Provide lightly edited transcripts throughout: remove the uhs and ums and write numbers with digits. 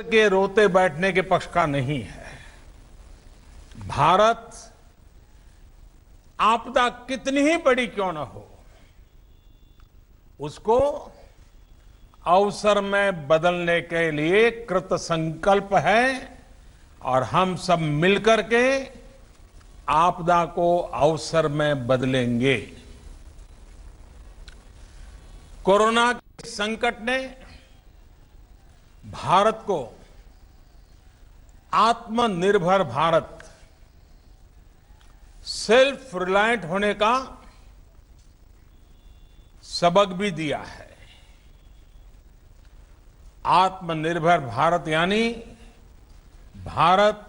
के रोते बैठने के पक्ष का नहीं है। भारत आपदा कितनी ही बड़ी क्यों न हो, उसको अवसर में बदलने के लिए कृत संकल्प है और हम सब मिलकर के आपदा को अवसर में बदलेंगे। कोरोना के संकट ने भारत को आत्मनिर्भर भारत, सेल्फ रिलायंट होने का सबक भी दिया है। आत्मनिर्भर भारत यानी भारत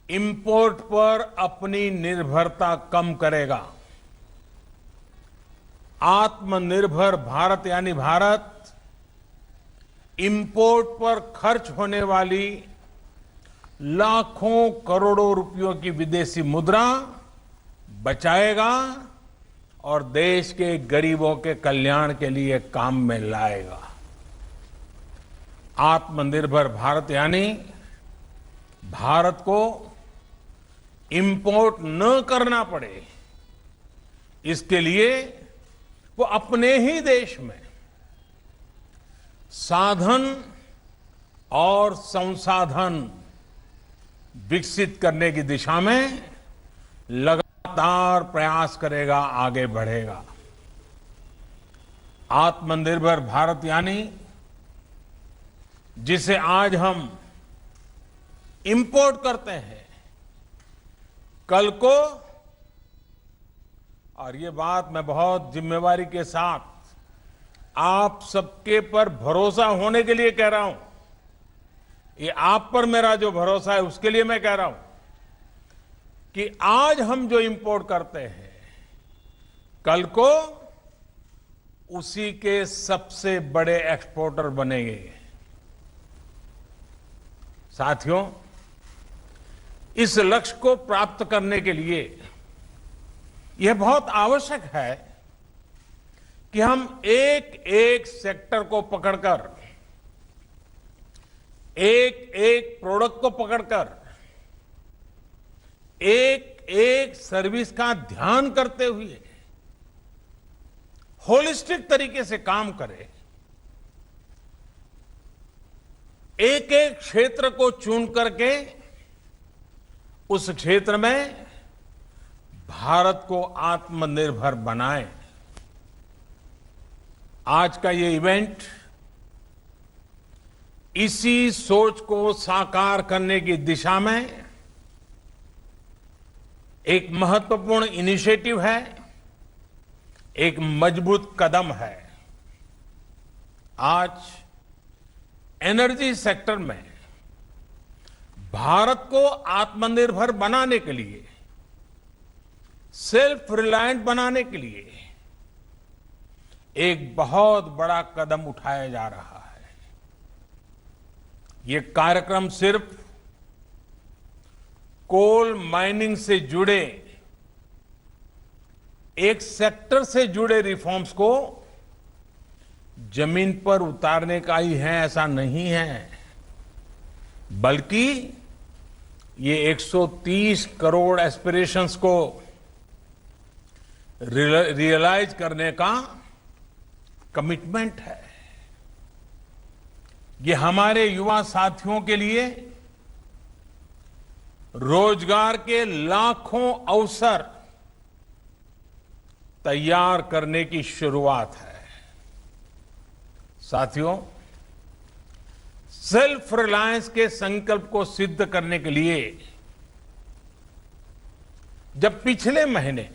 इंपोर्ट पर अपनी निर्भरता कम करेगा। आत्मनिर्भर भारत यानी भारत इंपोर्ट पर खर्च होने वाली लाखों करोड़ों रुपयों की विदेशी मुद्रा बचाएगा और देश के गरीबों के कल्याण के लिए काम में लाएगा। आत्मनिर्भर भारत यानी भारत को इंपोर्ट न करना पड़े, इसके लिए वो अपने ही देश में साधन और संसाधन विकसित करने की दिशा में लगातार प्रयास करेगा, आगे बढ़ेगा। आत्मनिर्भर भारत यानी जिसे आज हम इंपोर्ट करते हैं, कल को, और ये बात मैं बहुत जिम्मेवारी के साथ आप सबके पर भरोसा होने के लिए कह रहा हूं, ये आप पर मेरा जो भरोसा है उसके लिए मैं कह रहा हूं कि आज हम जो इंपोर्ट करते हैं, कल को उसी के सबसे बड़े एक्सपोर्टर बनेंगे। साथियों, इस लक्ष्य को प्राप्त करने के लिए यह बहुत आवश्यक है कि हम एक एक सेक्टर को पकड़कर, एक एक प्रोडक्ट को पकड़कर, एक एक सर्विस का ध्यान करते हुए होलिस्टिक तरीके से काम करें। एक एक क्षेत्र को चुन करके उस क्षेत्र में भारत को आत्मनिर्भर बनाएं। आज का ये इवेंट इसी सोच को साकार करने की दिशा में एक महत्वपूर्ण इनिशिएटिव है, एक मजबूत कदम है। आज एनर्जी सेक्टर में भारत को आत्मनिर्भर बनाने के लिए, सेल्फ रिलायंट बनाने के लिए एक बहुत बड़ा कदम उठाया जा रहा है। ये कार्यक्रम सिर्फ कोल माइनिंग से जुड़े एक सेक्टर से जुड़े रिफॉर्म्स को जमीन पर उतारने का ही है, ऐसा नहीं है, बल्कि ये 130 करोड़ एस्पिरेशंस को रियलाइज करने का कमिटमेंट है। ये हमारे युवा साथियों के लिए रोजगार के लाखों अवसर तैयार करने की शुरुआत है। साथियों, सेल्फ रिलायंस के संकल्प को सिद्ध करने के लिए जब पिछले महीने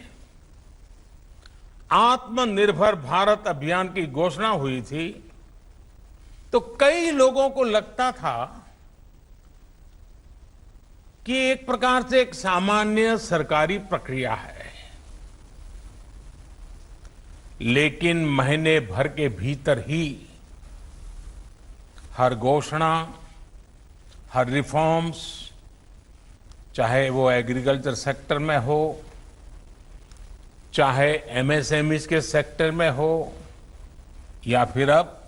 आत्मनिर्भर भारत अभियान की घोषणा हुई थी, तो कई लोगों को लगता था कि एक प्रकार से एक सामान्य सरकारी प्रक्रिया है, लेकिन महीने भर के भीतर ही हर घोषणा, हर रिफॉर्म्स, चाहे वो एग्रीकल्चर सेक्टर में हो, चाहे एमएसएमई के सेक्टर में हो, या फिर अब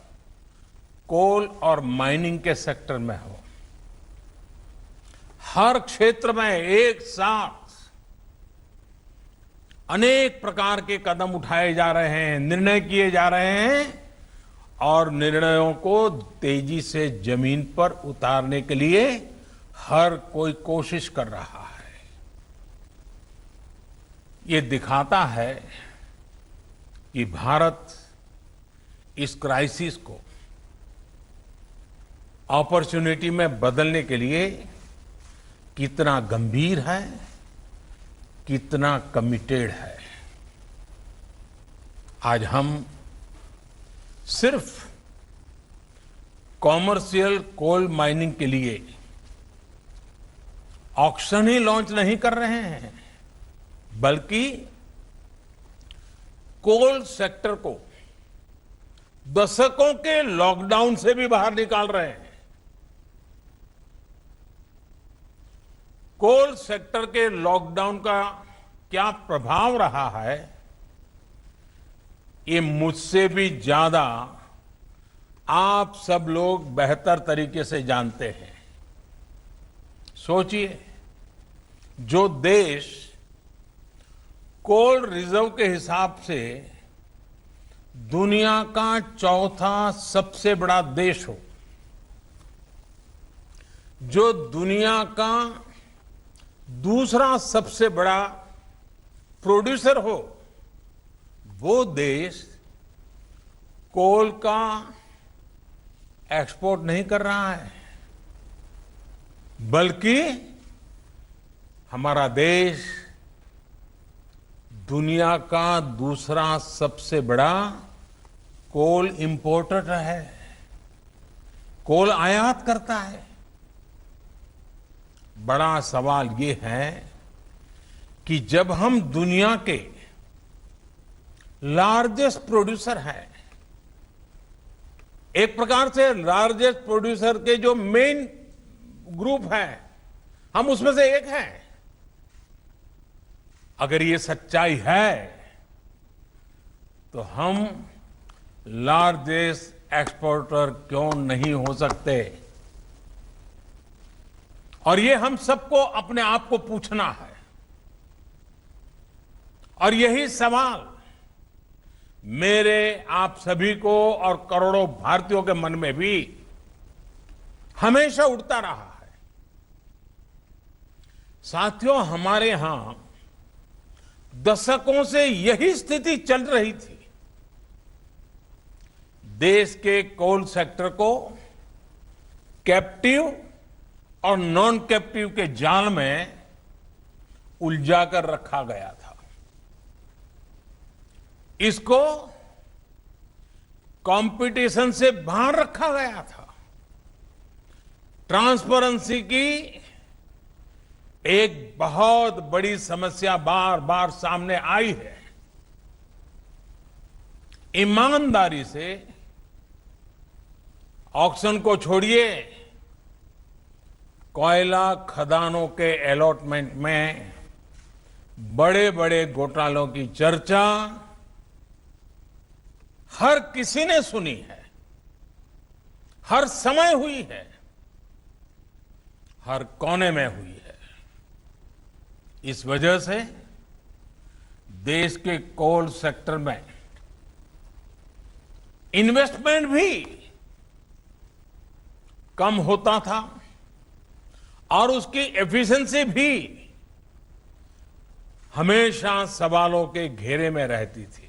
कोल और माइनिंग के सेक्टर में हो, हर क्षेत्र में एक साथ अनेक प्रकार के कदम उठाए जा रहे हैं, निर्णय किए जा रहे हैं और निर्णयों को तेजी से जमीन पर उतारने के लिए हर कोई कोशिश कर रहा है। ये दिखाता है कि भारत इस क्राइसिस को अपॉर्चुनिटी में बदलने के लिए कितना गंभीर है, कितना कमिटेड है। आज हम सिर्फ कॉमर्शियल कोल माइनिंग के लिए ऑक्शन ही लॉन्च नहीं कर रहे हैं, बल्कि कोल सेक्टर को दशकों के लॉकडाउन से भी बाहर निकाल रहे हैं। कोल सेक्टर के लॉकडाउन का क्या प्रभाव रहा है, ये मुझसे भी ज्यादा आप सब लोग बेहतर तरीके से जानते हैं। सोचिए, जो देश कोल रिजर्व के हिसाब से दुनिया का चौथा सबसे बड़ा देश हो, जो दुनिया का दूसरा सबसे बड़ा प्रोड्यूसर हो, वो देश कोल का एक्सपोर्ट नहीं कर रहा है, बल्कि हमारा देश दुनिया का दूसरा सबसे बड़ा कोल इंपोर्टर है, कोल आयात करता है। बड़ा सवाल ये है कि जब हम दुनिया के लार्जेस्ट प्रोड्यूसर हैं, एक प्रकार से लार्जेस्ट प्रोड्यूसर के जो मेन ग्रुप है, हम उसमें से एक हैं। अगर ये सच्चाई है तो हम लार्जेस्ट एक्सपोर्टर क्यों नहीं हो सकते? और ये हम सबको अपने आप को पूछना है। और यही सवाल मेरे आप सभी को और करोड़ों भारतीयों के मन में भी हमेशा उठता रहा है। साथियों, हमारे यहां दशकों से यही स्थिति चल रही थी। देश के कोल सेक्टर को कैप्टिव और नॉन कैप्टिव के जाल में उलझाकर रखा गया था। इसको कंपटीशन से बाहर रखा गया था। ट्रांसपेरेंसी की एक बहुत बड़ी समस्या बार बार सामने आई है। ईमानदारी से ऑक्शन को छोड़िए, कोयला खदानों के अलॉटमेंट में बड़े बड़े घोटालों की चर्चा हर किसी ने सुनी है, हर समय हुई है, हर कोने में हुई है। इस वजह से देश के कोल सेक्टर में इन्वेस्टमेंट भी कम होता था और उसकी एफिशिएंसी भी हमेशा सवालों के घेरे में रहती थी।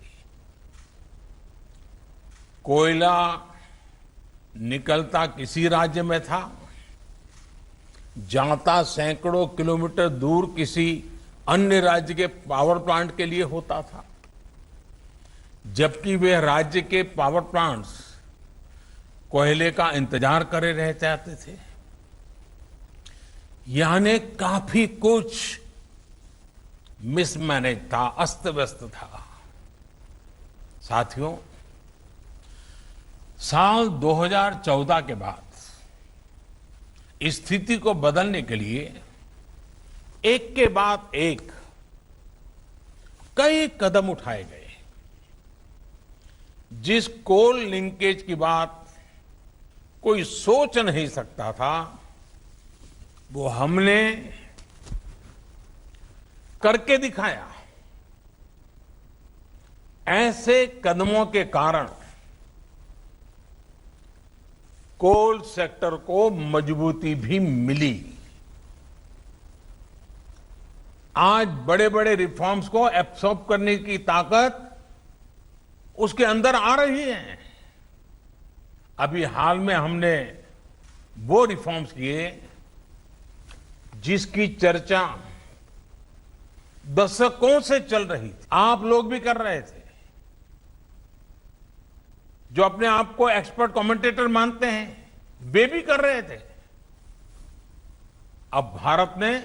कोयला निकलता किसी राज्य में था, जाता सैकड़ों किलोमीटर दूर किसी अन्य राज्य के पावर प्लांट के लिए होता था, जबकि वे राज्य के पावर प्लांट्स कोयले का इंतजार करे रह जाते थे। यानी काफी कुछ मिसमैनेज था, अस्त व्यस्त था। साथियों, साल 2014 के बाद स्थिति को बदलने के लिए एक के बाद एक कई कदम उठाए गए। जिस कोल लिंकेज की बात कोई सोच नहीं सकता था, वो हमने करके दिखाया। ऐसे कदमों के कारण कोल सेक्टर को मजबूती भी मिली। आज बड़े बड़े रिफॉर्म्स को एब्सॉर्ब करने की ताकत उसके अंदर आ रही है। अभी हाल में हमने वो रिफॉर्म्स किए जिसकी चर्चा दशकों से चल रही थी, आप लोग भी कर रहे थे, जो अपने आप को एक्सपर्ट कमेंटेटर मानते हैं वे भी कर रहे थे। अब भारत ने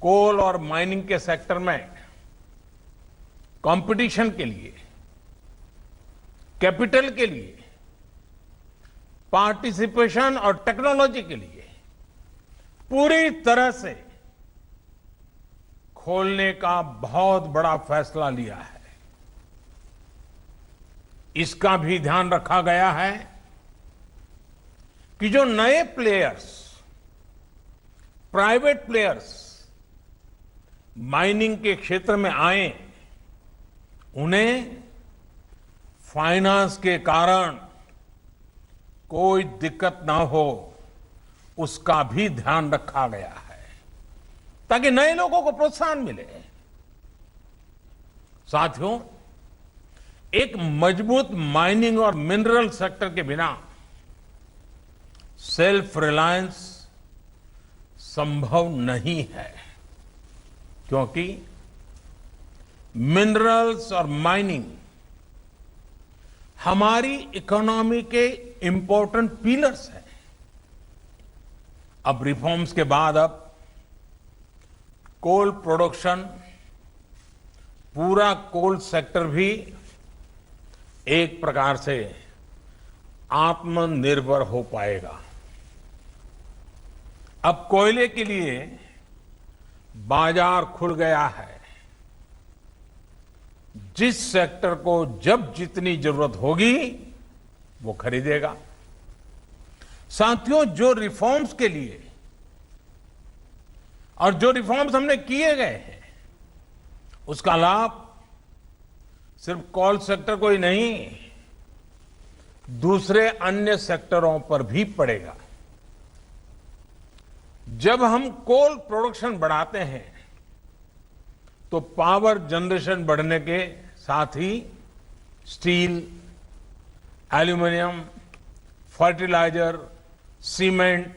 कोल और माइनिंग के सेक्टर में कंपटीशन के लिए, कैपिटल के लिए, पार्टिसिपेशन और टेक्नोलॉजी के लिए पूरी तरह से खोलने का बहुत बड़ा फैसला लिया है। इसका भी ध्यान रखा गया है कि जो नए प्लेयर्स, प्राइवेट प्लेयर्स माइनिंग के क्षेत्र में आए, उन्हें फाइनेंस के कारण कोई दिक्कत ना हो, उसका भी ध्यान रखा गया है ताकि नए लोगों को प्रोत्साहन मिले। साथियों, एक मजबूत माइनिंग और मिनरल सेक्टर के बिना सेल्फ रिलायंस संभव नहीं है, क्योंकि मिनरल्स और माइनिंग हमारी इकोनॉमी के इंपॉर्टेंट पिलर्स हैं। अब रिफॉर्म्स के बाद अब कोल प्रोडक्शन, पूरा कोल सेक्टर भी एक प्रकार से आत्मनिर्भर हो पाएगा। अब कोयले के लिए बाजार खुल गया है। जिस सेक्टर को जब जितनी जरूरत होगी वो खरीदेगा। साथियों, जो रिफॉर्म्स के लिए और जो रिफॉर्म्स हमने किए गए हैं, उसका लाभ सिर्फ कोल सेक्टर को ही नहीं, दूसरे अन्य सेक्टरों पर भी पड़ेगा। जब हम कोल प्रोडक्शन बढ़ाते हैं तो पावर जनरेशन बढ़ने के साथ ही स्टील, एल्यूमिनियम, फर्टिलाइजर, सीमेंट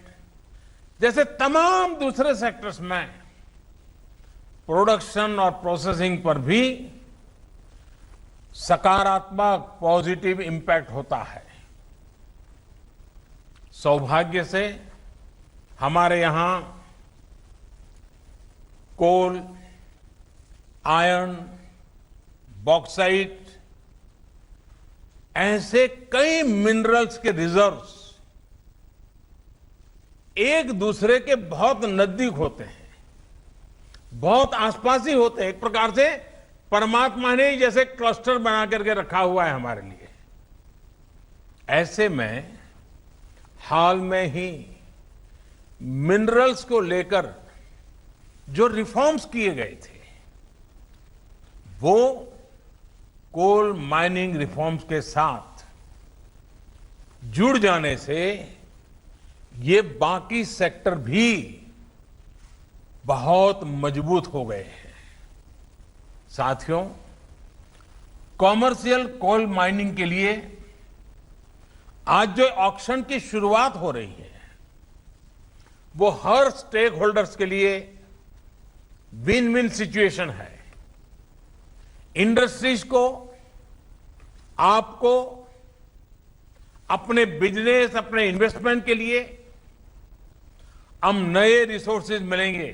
जैसे तमाम दूसरे सेक्टर्स में प्रोडक्शन और प्रोसेसिंग पर भी सकारात्मक पॉजिटिव इंपैक्ट होता है। सौभाग्य से हमारे यहां कोल, आयरन, बॉक्साइट ऐसे कई मिनरल्स के रिजर्व्स एक दूसरे के बहुत नजदीक होते हैं, बहुत आसपास ही होते हैं। एक प्रकार से परमात्मा ने ही जैसे क्लस्टर बना करके रखा हुआ है हमारे लिए। ऐसे में हाल में ही मिनरल्स को लेकर जो रिफॉर्म्स किए गए थे, वो कोल माइनिंग रिफॉर्म्स के साथ जुड़ जाने से ये बाकी सेक्टर भी बहुत मजबूत हो गए हैं। साथियों, कॉमर्शियल कोल माइनिंग के लिए आज जो ऑक्शन की शुरुआत हो रही है, वो हर स्टेक होल्डर्स के लिए विन विन सिचुएशन है। इंडस्ट्रीज को, आपको, अपने बिजनेस, अपने इन्वेस्टमेंट के लिए हम नए रिसोर्सेज मिलेंगे,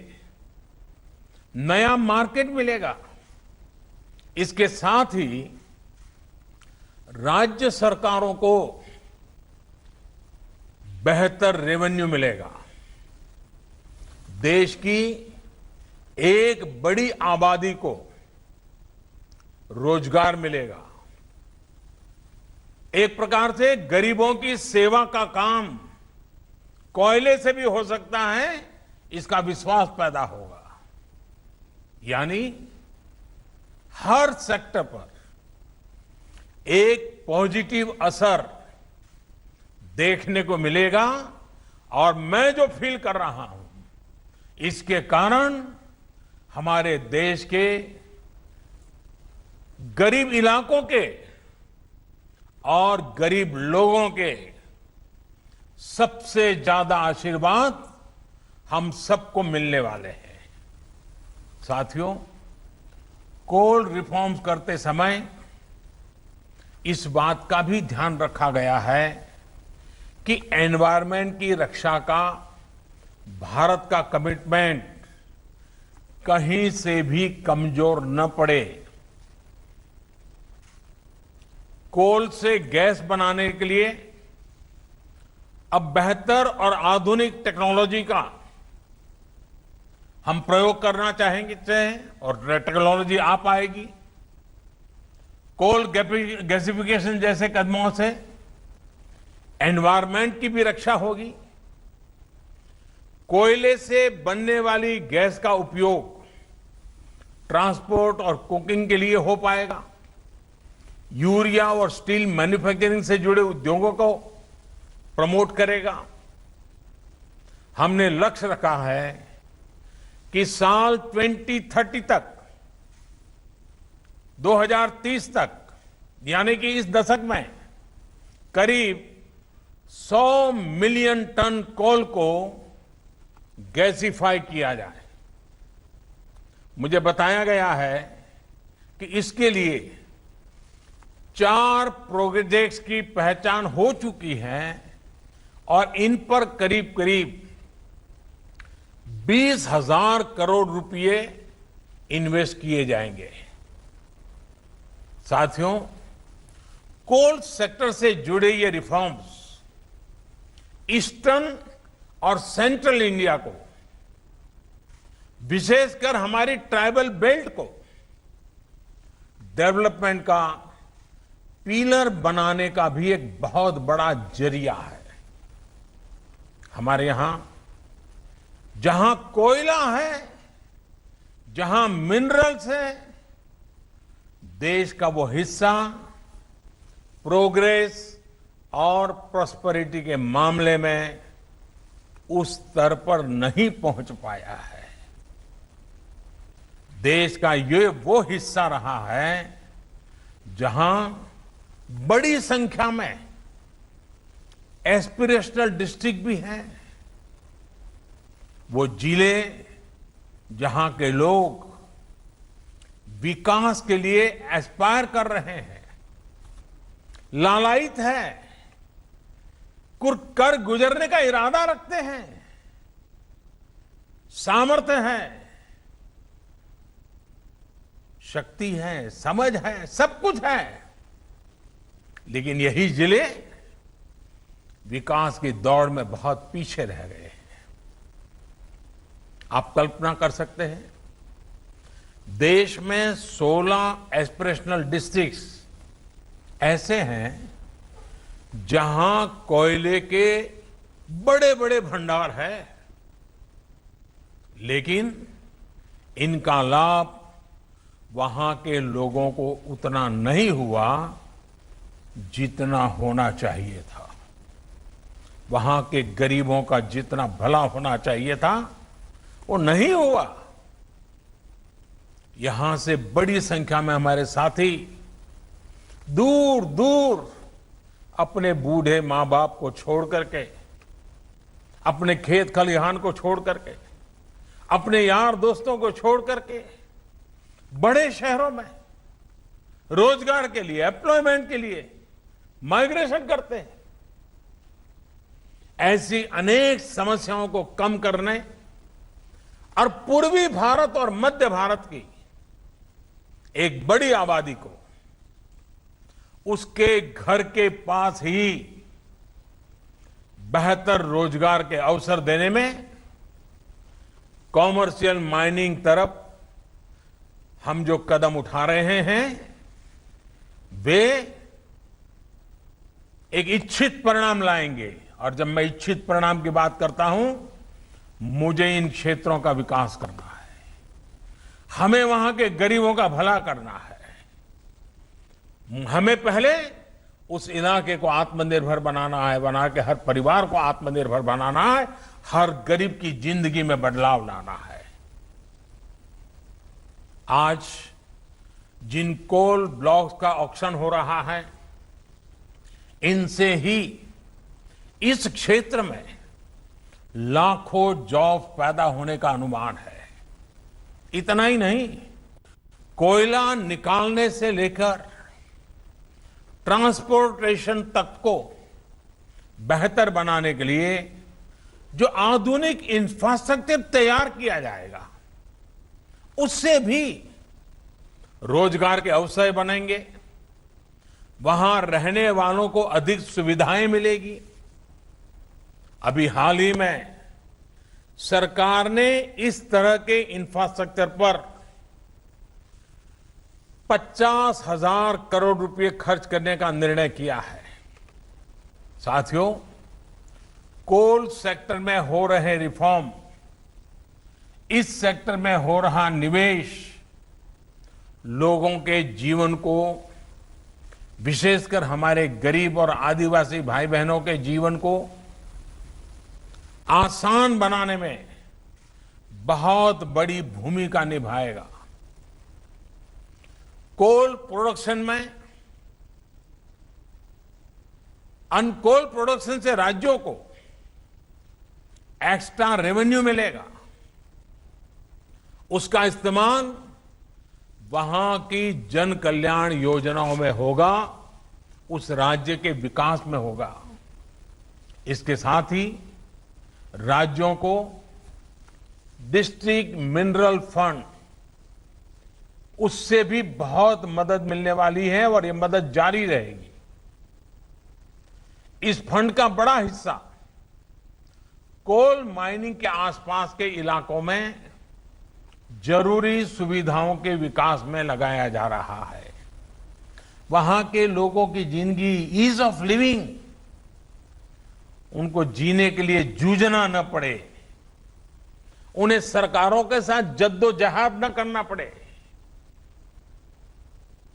नया मार्केट मिलेगा। इसके साथ ही राज्य सरकारों को बेहतर रेवेन्यू मिलेगा। देश की एक बड़ी आबादी को रोजगार मिलेगा। एक प्रकार से गरीबों की सेवा का काम कोयले से भी हो सकता है, इसका विश्वास पैदा होगा। यानी हर सेक्टर पर एक पॉजिटिव असर देखने को मिलेगा और मैं जो फील कर रहा हूं, इसके कारण हमारे देश के गरीब इलाकों के और गरीब लोगों के सबसे ज्यादा आशीर्वाद हम सबको मिलने वाले हैं। साथियों, कोल रिफॉर्म्स करते समय इस बात का भी ध्यान रखा गया है कि एनवायरनमेंट की रक्षा का भारत का कमिटमेंट कहीं से भी कमजोर न पड़े। कोल से गैस बनाने के लिए अब बेहतर और आधुनिक टेक्नोलॉजी का हम प्रयोग करना चाहेंगे और टेक्नोलॉजी आ पाएगी। कोल गैसिफिकेशन जैसे कदमों से एनवायरनमेंट की भी रक्षा होगी। कोयले से बनने वाली गैस का उपयोग ट्रांसपोर्ट और कुकिंग के लिए हो पाएगा। यूरिया और स्टील मैन्युफैक्चरिंग से जुड़े उद्योगों को प्रमोट करेगा। हमने लक्ष्य रखा है कि साल 2030 तक, 2030 तक, यानी कि इस दशक में करीब 100 मिलियन टन कोल को गैसिफाई किया जाए। मुझे बताया गया है कि इसके लिए 4 प्रोजेक्ट्स की पहचान हो चुकी है और इन पर करीब करीब 20,000 करोड़ रुपए इन्वेस्ट किए जाएंगे। साथियों, कोल सेक्टर से जुड़े ये रिफॉर्म्स ईस्टर्न और सेंट्रल इंडिया को, विशेषकर हमारी ट्राइबल बेल्ट को डेवलपमेंट का पिलर बनाने का भी एक बहुत बड़ा जरिया है। हमारे यहां जहां कोयला है, जहां मिनरल्स है, देश का वो हिस्सा प्रोग्रेस और प्रॉस्पेरिटी के मामले में उस स्तर पर नहीं पहुंच पाया है। देश का ये वो हिस्सा रहा है जहां बड़ी संख्या में एस्पिरेशनल डिस्ट्रिक्ट भी हैं। वो जिले जहां के लोग विकास के लिए एस्पायर कर रहे हैं, लालायित है, कर गुजरने का इरादा रखते हैं, सामर्थ्य है, शक्ति है, समझ है, सब कुछ है, लेकिन यही जिले विकास की दौड़ में बहुत पीछे रह गए हैं। आप कल्पना कर सकते हैं, देश में 16 एस्पिरेशनल डिस्ट्रिक्ट्स ऐसे हैं जहां कोयले के बड़े बड़े भंडार है, लेकिन इनका लाभ वहां के लोगों को उतना नहीं हुआ जितना होना चाहिए था। वहां के गरीबों का जितना भला होना चाहिए था वो नहीं हुआ। यहां से बड़ी संख्या में हमारे साथी दूर दूर अपने बूढ़े मां बाप को छोड़ करके, अपने खेत खलिहान को छोड़ करके, अपने यार दोस्तों को छोड़ करके बड़े शहरों में रोजगार के लिए, एम्प्लॉयमेंट के लिए माइग्रेशन करते हैं। ऐसी अनेक समस्याओं को कम करने और पूर्वी भारत और मध्य भारत की एक बड़ी आबादी को उसके घर के पास ही बेहतर रोजगार के अवसर देने में कॉमर्शियल माइनिंग तरफ हम जो कदम उठा रहे हैं वे एक इच्छित परिणाम लाएंगे। और जब मैं इच्छित परिणाम की बात करता हूं, मुझे इन क्षेत्रों का विकास करना है, हमें वहां के गरीबों का भला करना है, हमें पहले उस इलाके को आत्मनिर्भर बनाना है, बना के हर परिवार को आत्मनिर्भर बनाना है, हर गरीब की जिंदगी में बदलाव लाना है। आज जिन कोल ब्लॉक्स का ऑक्शन हो रहा है, इनसे ही इस क्षेत्र में लाखों जॉब पैदा होने का अनुमान है। इतना ही नहीं, कोयला निकालने से लेकर ट्रांसपोर्टेशन तक को बेहतर बनाने के लिए जो आधुनिक इंफ्रास्ट्रक्चर तैयार किया जाएगा, उससे भी रोजगार के अवसर बनेंगे, वहां रहने वालों को अधिक सुविधाएं मिलेगी। अभी हाल ही में सरकार ने इस तरह के इंफ्रास्ट्रक्चर पर 50,000 करोड़ रुपए खर्च करने का निर्णय किया है। साथियों, कोल सेक्टर में हो रहे रिफॉर्म, इस सेक्टर में हो रहा निवेश लोगों के जीवन को, विशेषकर हमारे गरीब और आदिवासी भाई बहनों के जीवन को आसान बनाने में बहुत बड़ी भूमिका निभाएगा। कोल प्रोडक्शन में, अनकोल प्रोडक्शन से राज्यों को एक्स्ट्रा रेवेन्यू मिलेगा, उसका इस्तेमाल वहां की जन कल्याण योजनाओं में होगा, उस राज्य के विकास में होगा। इसके साथ ही राज्यों को डिस्ट्रिक्ट मिनरल फंड, उससे भी बहुत मदद मिलने वाली है और ये मदद जारी रहेगी। इस फंड का बड़ा हिस्सा कोल माइनिंग के आसपास के इलाकों में जरूरी सुविधाओं के विकास में लगाया जा रहा है। वहां के लोगों की जिंदगी, ईज ऑफ लिविंग, उनको जीने के लिए जूझना न पड़े, उन्हें सरकारों के साथ जद्दोजहद न करना पड़े,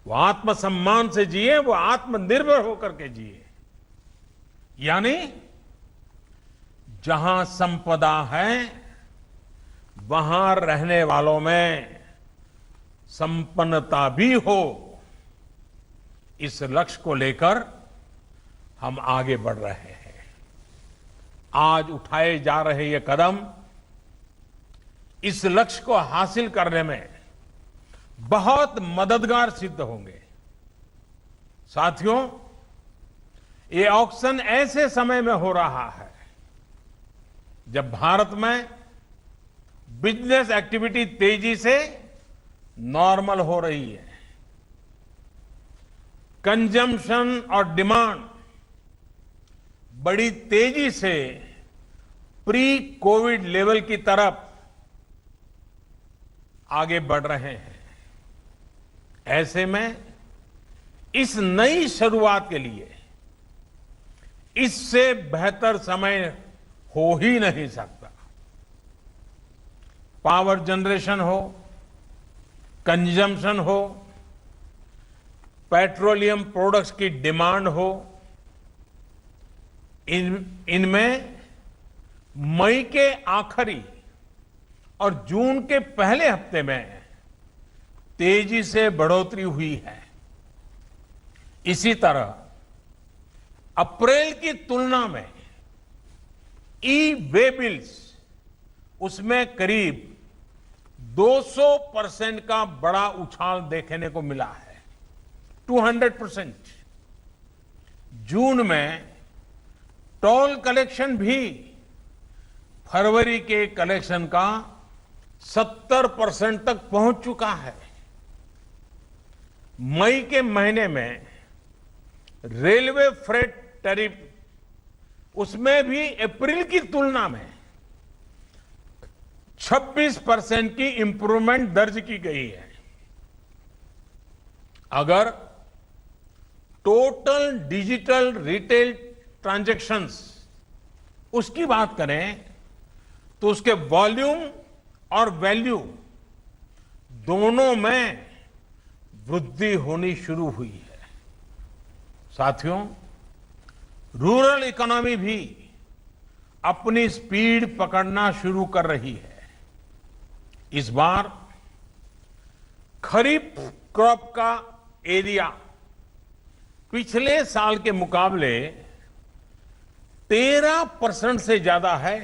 वो आत्मसम्मान से जिए, वो आत्मनिर्भर होकर के जिए। यानी जहां संपदा है, वहां रहने वालों में संपन्नता भी हो। इस लक्ष्य को लेकर हम आगे बढ़ रहे हैं। आज उठाए जा रहे ये कदम इस लक्ष्य को हासिल करने में बहुत मददगार सिद्ध होंगे। साथियों, ये ऑक्शन ऐसे समय में हो रहा है जब भारत में बिजनेस एक्टिविटी तेजी से नॉर्मल हो रही है। कंजम्पशन और डिमांड बड़ी तेजी से प्री कोविड लेवल की तरफ आगे बढ़ रहे हैं। ऐसे में इस नई शुरुआत के लिए इससे बेहतर समय हो ही नहीं सकता। पावर जनरेशन हो, कंजम्पशन हो, पेट्रोलियम प्रोडक्ट्स की डिमांड हो, इनमें मई के आखिरी और जून के पहले हफ्ते में तेजी से बढ़ोतरी हुई है। इसी तरह अप्रैल की तुलना में ई वे बिल्स, उसमें करीब 200% का बड़ा उछाल देखने को मिला है, 200%। जून में टोल कलेक्शन भी फरवरी के कलेक्शन का 70% तक पहुंच चुका है। मई के महीने में रेलवे फ्रेट टैरिफ, उसमें भी अप्रैल की तुलना में 26% की इंप्रूवमेंट दर्ज की गई है। अगर टोटल डिजिटल रिटेल ट्रांजैक्शंस उसकी बात करें तो उसके वॉल्यूम और वैल्यू दोनों में वृद्धि होनी शुरू हुई है। साथियों, रूरल इकोनॉमी भी अपनी स्पीड पकड़ना शुरू कर रही है। इस बार खरीफ क्रॉप का एरिया पिछले साल के मुकाबले 13% से ज्यादा है।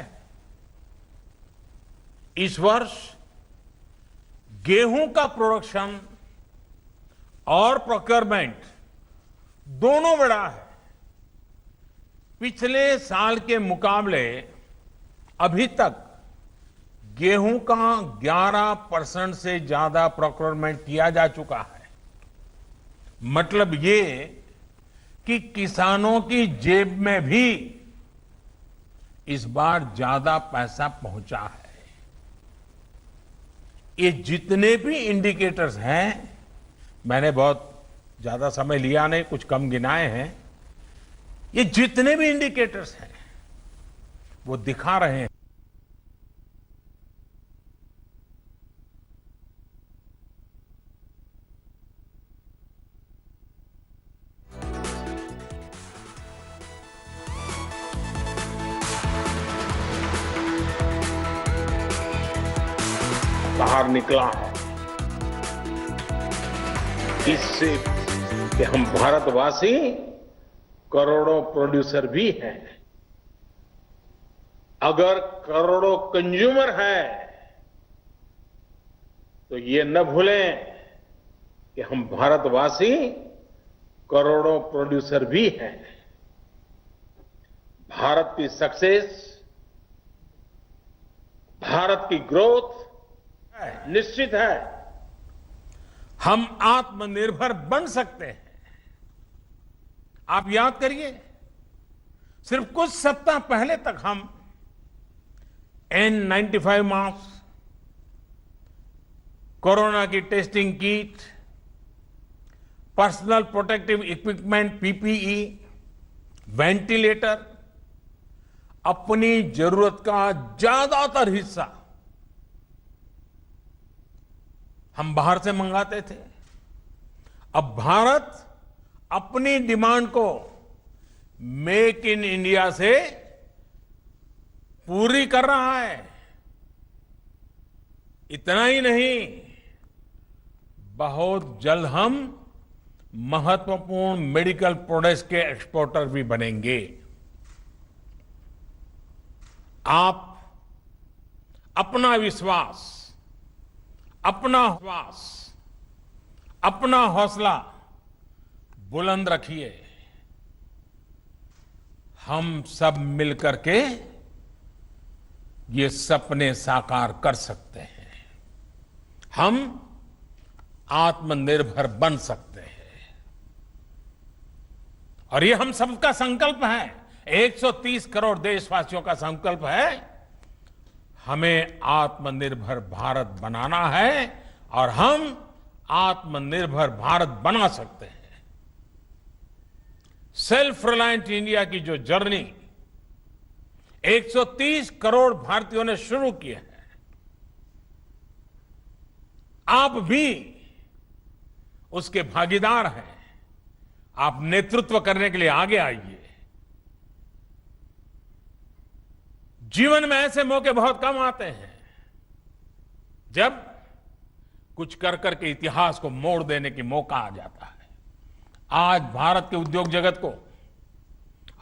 इस वर्ष गेहूं का प्रोडक्शन और प्रोक्योरमेंट दोनों बढ़ा है। पिछले साल के मुकाबले अभी तक गेहूं का 11% से ज्यादा प्रोक्योरमेंट किया जा चुका है। मतलब ये कि किसानों की जेब में भी इस बार ज्यादा पैसा पहुंचा है। ये जितने भी इंडिकेटर्स हैं, मैंने बहुत ज्यादा समय लिया नहीं, कुछ कम गिनाए हैं। ये जितने भी इंडिकेटर्स हैं वो दिखा रहे हैं बाहर निकला है। इससे कि हम भारतवासी करोड़ों प्रोड्यूसर भी हैं। अगर करोड़ों कंज्यूमर है तो ये न भूलें कि हम भारतवासी करोड़ों प्रोड्यूसर भी हैं। भारत की सक्सेस, भारत की ग्रोथ निश्चित है। हम आत्मनिर्भर बन सकते हैं। आप याद करिए, सिर्फ कुछ सप्ताह पहले तक हम N95 मास्क, कोरोना की testing kit, personal protective equipment PPE, ventilator, अपनी जरूरत का ज्यादातर हिस्सा हम बाहर से मंगाते थे। अब भारत अपनी डिमांड को मेक इन इंडिया से पूरी कर रहा है। इतना ही नहीं, बहुत जल्द हम महत्वपूर्ण मेडिकल प्रोडक्ट्स के एक्सपोर्टर भी बनेंगे। आप अपना विश्वास, अपना हौसला बुलंद रखिए। हम सब मिलकर के ये सपने साकार कर सकते हैं। हम आत्मनिर्भर बन सकते हैं। और ये हम सबका संकल्प है। 130 करोड़ देशवासियों का संकल्प है। हमें आत्मनिर्भर भारत बनाना है और हम आत्मनिर्भर भारत बना सकते हैं। सेल्फ रिलायंट इंडिया की जो जर्नी 130 करोड़ भारतीयों ने शुरू की है, आप भी उसके भागीदार हैं। आप नेतृत्व करने के लिए आगे आइए। जीवन में ऐसे मौके बहुत कम आते हैं जब कुछ कर करके इतिहास को मोड़ देने की मौका आ जाता है। आज भारत के उद्योग जगत को,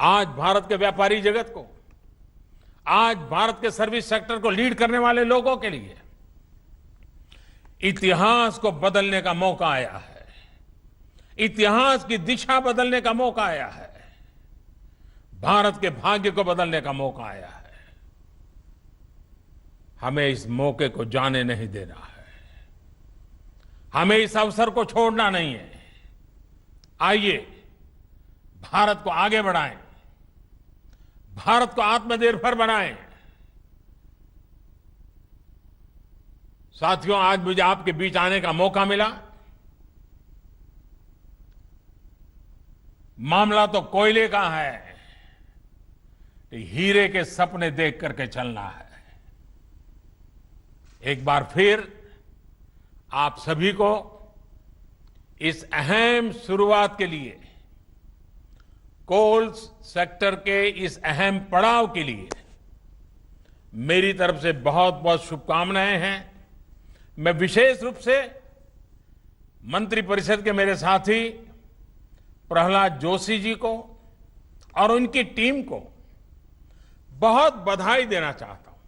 आज भारत के व्यापारी जगत को, आज भारत के सर्विस सेक्टर को लीड करने वाले लोगों के लिए इतिहास को बदलने का मौका आया है। इतिहास की दिशा बदलने का मौका आया है। भारत के भाग्य को बदलने का मौका आया है। हमें इस मौके को जाने नहीं देना है। हमें इस अवसर को छोड़ना नहीं है। आइए भारत को आगे बढ़ाएं, भारत को आत्मनिर्भर बनाएं। साथियों, आज मुझे आपके बीच आने का मौका मिला। मामला तो कोयले का है, हीरे के सपने देख करके चलना है। एक बार फिर आप सभी को इस अहम शुरुआत के लिए, कोल सेक्टर के इस अहम पड़ाव के लिए मेरी तरफ से बहुत बहुत शुभकामनाएं हैं। मैं विशेष रूप से मंत्रिपरिषद के मेरे साथी प्रहलाद जोशी जी को और उनकी टीम को बहुत बधाई देना चाहता हूं,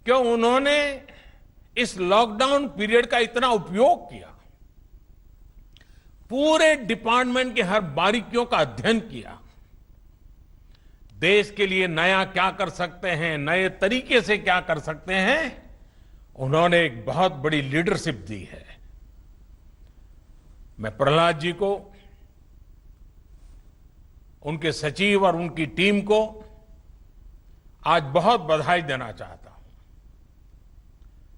क्यों उन्होंने इस लॉकडाउन पीरियड का इतना उपयोग किया, पूरे डिपार्टमेंट के हर बारीकियों का अध्ययन किया, देश के लिए नया क्या कर सकते हैं, नए तरीके से क्या कर सकते हैं, उन्होंने एक बहुत बड़ी लीडरशिप दी है। मैं प्रहलाद जी को, उनके सचिव और उनकी टीम को आज बहुत बधाई देना चाहता हूं।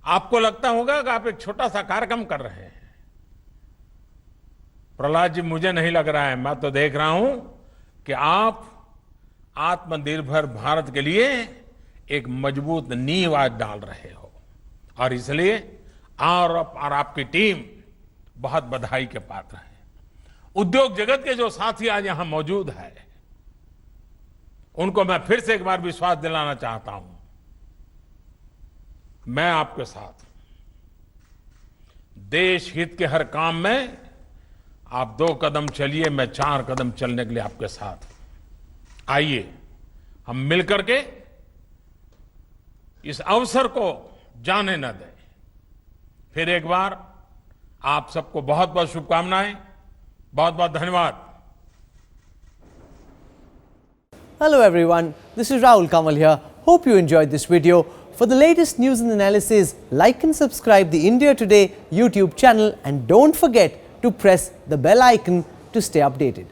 आपको लगता होगा कि आप एक छोटा सा कार्यक्रम कर रहे हैं। प्रहलाद जी, मुझे नहीं लग रहा है, मैं तो देख रहा हूं कि आप आत्मनिर्भर भारत के लिए एक मजबूत नींव आज डाल रहे हो, और इसलिए और आपकी टीम बहुत बधाई के पात्र है। उद्योग जगत के जो साथी आज यहां मौजूद है, उनको मैं फिर से एक बार विश्वास दिलाना चाहता हूं, मैं आपके साथ हूं। देश हित के हर काम में आप 2 कदम चलिए, मैं 4 कदम चलने के लिए आपके साथ हूं। आइए हम मिलकर के इस अवसर को जाने न दें। फिर एक बार आप सबको बहुत बहुत शुभकामनाएं, बहुत बहुत धन्यवाद। Hello everyone, this is Rahul Kamal here. Hope you enjoyed this video. For the latest news and analysis, like and subscribe the India Today YouTube channel, and don't forget to press the bell icon to stay updated.